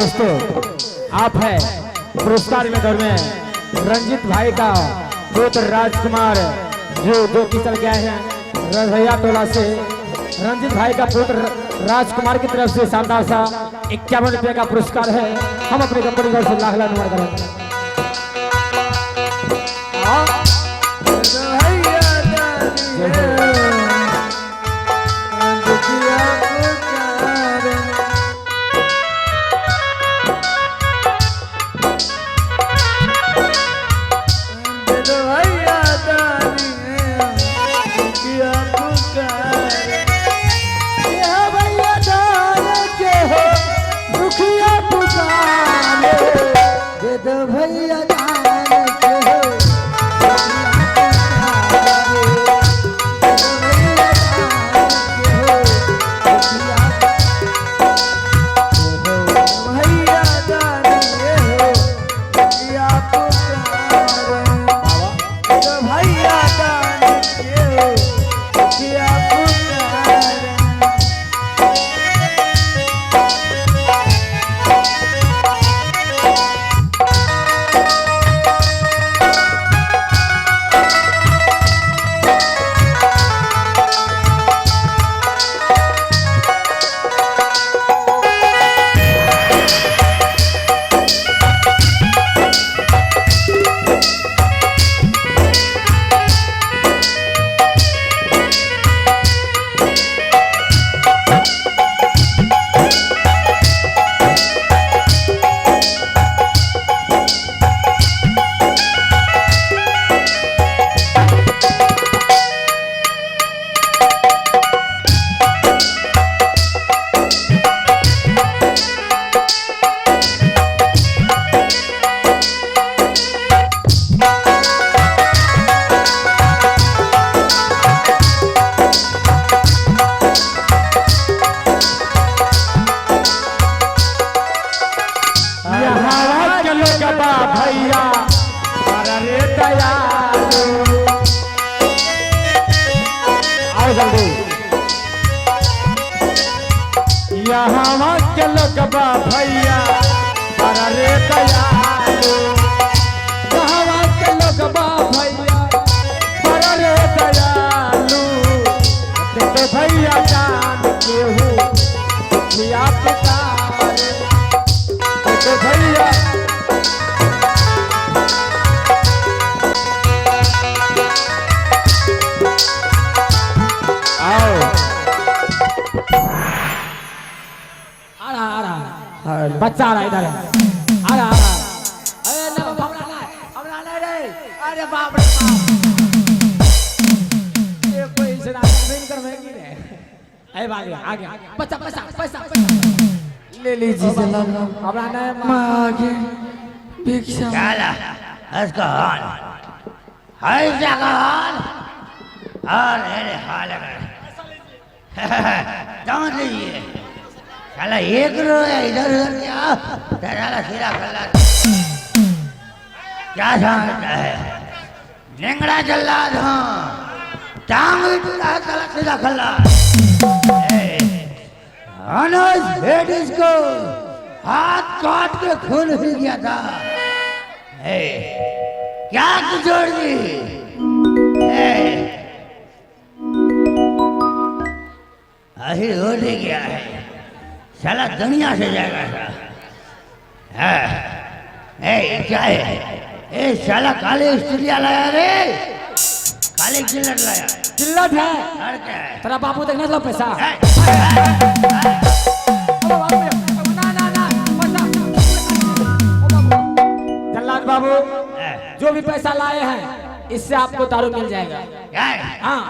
दोस्तों, आप है पुरस्कार में दौर में रंजित भाई का पुत्र राजकुमार जो कि चल गया है रधैया टोला से। रंजित भाई का पुत्र राजकुमार की तरफ से शानदार सा 51 रुपये का पुरस्कार है। हम अपनी कंपनी को लाख लाख नंबर करेंगे। भैया अरे दयालु आओ जल्दी यहाँ के लोगबा भैया अरे दयालु यहाँ के लोगबा भैया अरे दयालु देखो भैया जान के हूँ भैया पुकारे देखो भैया बच्चा आ रहा इधर है आ रहा अरे ना हमरा ना रे अरे बाप रे ये कोई इतना नहीं करवेगी रे ए भाग आ गया पैसा पैसा पैसा ले लीजिए जनाब हमरा ना मांगे भिक्षा चला इसका हाल हाय जगह हाल अरे हाल है जान लीजिए साला एक रोया इधर उधर क्या तेरा सीधा खल्ला क्या समझता है नेंगड़ा जल्लाद हाँ टांग उठा साला सीधा खल्ला अनस हेड इसको हाथ काट के खून पी गया था क्या जोड़ दी आखिर हो गया है साला दुनिया से जाएगा सा क्या है ए साला काले स्टूडिया लाया रे काले चिल्लट लाया चिल्लट है और क्या है तेरा बापू देखना लो पैसा जल्लाद बाबू जो भी पैसा लाए हैं इससे आपको दारू मिल जाएगा हाँ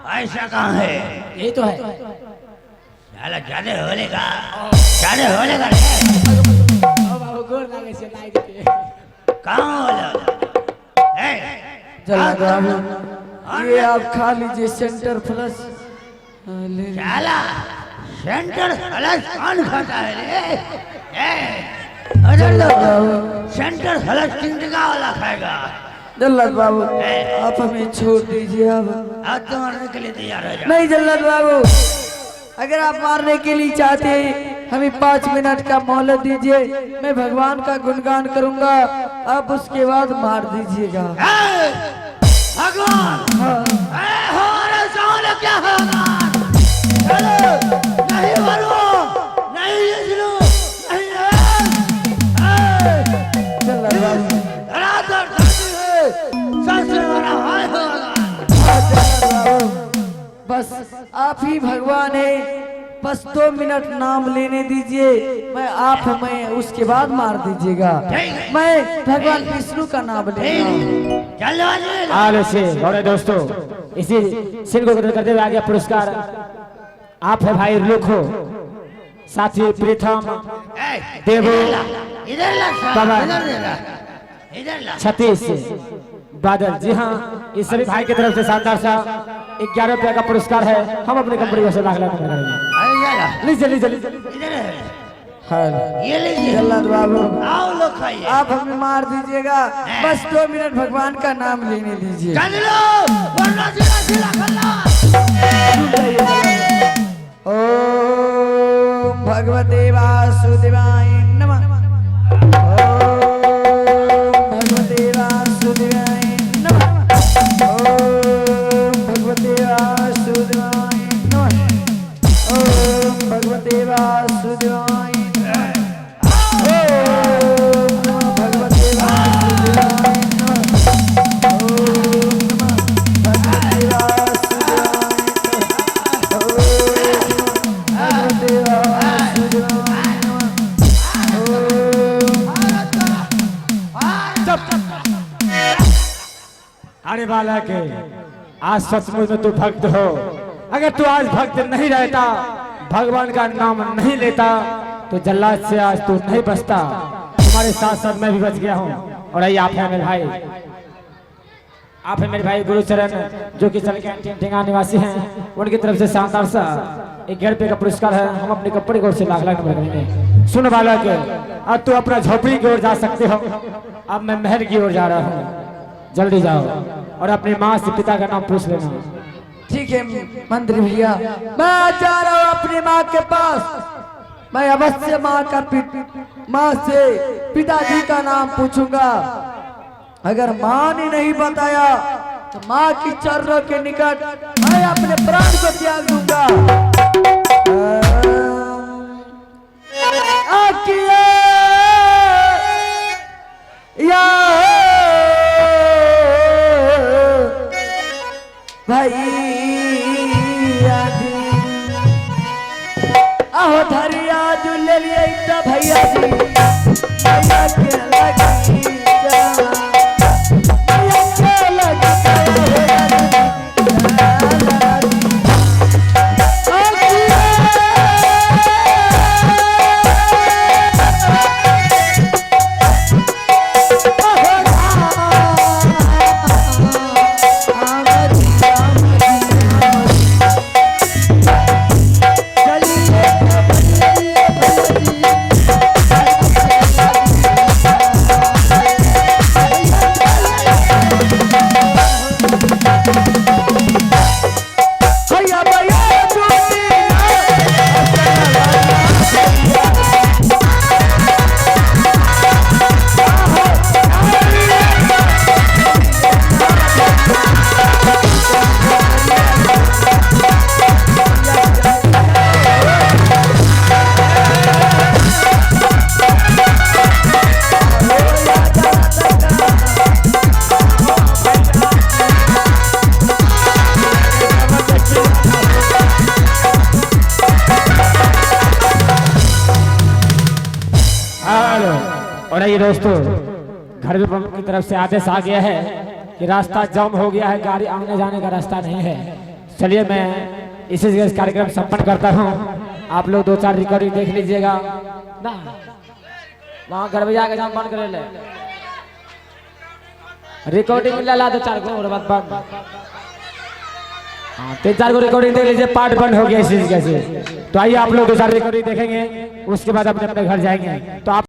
पैसा कहाँ है यही तो है साला ज्यादा होने का कहाँ होला जल्लाद बाबू ये आप खा लीजिए सेंटर प्लस साला सेंटर प्लस कौन खाता है रे सेंटर प्लस चिंटका वाला खाएगा जल्लाद बाबू आप हमें छोड़ दीजिए अब तो मारने के लिए तैयार हो जाओ नहीं जल्लाद बाबू अगर आप मारने के लिए चाहते हैं हमें 5 मिनट का मोहलत दीजिए, मैं भगवान का गुणगान करूंगा, आप उसके बाद मार दीजिएगा। भगवान हाँ। हमारे सामने क्या होगा? नहीं मरो, नहीं जिसलो, नहीं चल बाबू। रातर धरती है, सबसे बड़ा हाय होगा। बस आप ही भगवान है, बस 2 मिनट नाम लेने दीजिए, मैं उसके बाद मार दीजिएगा। मैं भगवान विष्णु का नाम लेगा। चलो आलो से बड़े दोस्तों, इसी सीन को करते हुए आ गया पुरस्कार। आप है भाई रुखो, साथी प्रीतम, देवो, इधर ला, बाबा। इधर ला। छत्तीस बादल। जी हाँ, इस सभी भाई की तरफ से शानदार सा 11 रुपया का पुरस्कार है। हम अपनी कंपनी से दाखिला नहीं करेंगे। लीजिए लीजिए लीजिए। इधर है। हाँ। ये लीजिए। जल्लाद बाबू, आओ लोग खाइए। आप हमें मार दीजिएगा, बस 2 मिनट भगवान का नाम लेने दीजिए। चल लो, वरना सिला सिला खल्ला। ओम भगवते वासुदेवाय नमः। ओम भगवते वासुदेवाय नमः। ओम भगवते वासुदेवाय नमः। ओम भगवते वासुदेवाय नमः। ओम नमः भगवते वासुदेवाय नमः। ओम नमः भगवते वासुदेवाय अरे बालक, आज सचमुच में तू भक्त हो। अगर तू आज भक्त नहीं रहता, भगवान का नाम नहीं लेता, तो जल्लाद से आज तू नहीं बचता। तुम्हारे साथ साथ मैं भी बच गया हूँ। और ये आप है मेरे भाई, आप है मेरे भाई गुरुचरण, जो कि चल के ढेंगा निवासी हैं। उनकी तरफ से शानदार सा 11 रुपये का पुरस्कार है। हम अपनी कंपनी की ओर से लाख नंबर करेंगे। सुन बालक, अब तू अपना झोपड़ी की ओर जा सकते हो, अब मैं महल की ओर जा रहा हूँ। जल्दी जाओ और अपनी माँ से पिता का नाम पूछ लेना। ठीक है मंत्री भैया, मैं जा रहा हूँ अपनी माँ के पास। मैं अवश्य माँ से पिताजी का नाम पूछूंगा। अगर माँ ने नहीं बताया तो माँ की चरणों के निकट मैं अपने प्राण को त्याग दूंगा। भाई आहो धरिया जो ले लिए इतना भैया जी, भैया के लगी भैया के लगी और ये दोस्तों, घर की तरफ से आदेश आ गया है कि रास्ता जाम हो गया है, गाड़ी आने जाने का रास्ता नहीं है। चलिए मैं इसी कार्यक्रम संपन्न करता हूँ। आप लोग 2-4 रिकॉर्डिंग देख लीजिएगा ना, वहाँ घर में जाकर जाम बंद कर ले, रिकॉर्डिंग ला 2-4 को और बाद बंद। हाँ 3-4 को रिकॉर्डिंग देख लीजिए, पार्ट बंद हो गया इसी जगह से। तो आइए आप लोग 2-4 रिकॉर्डिंग देखेंगे, उसके बाद अपने अपने घर जाएंगे। तो आप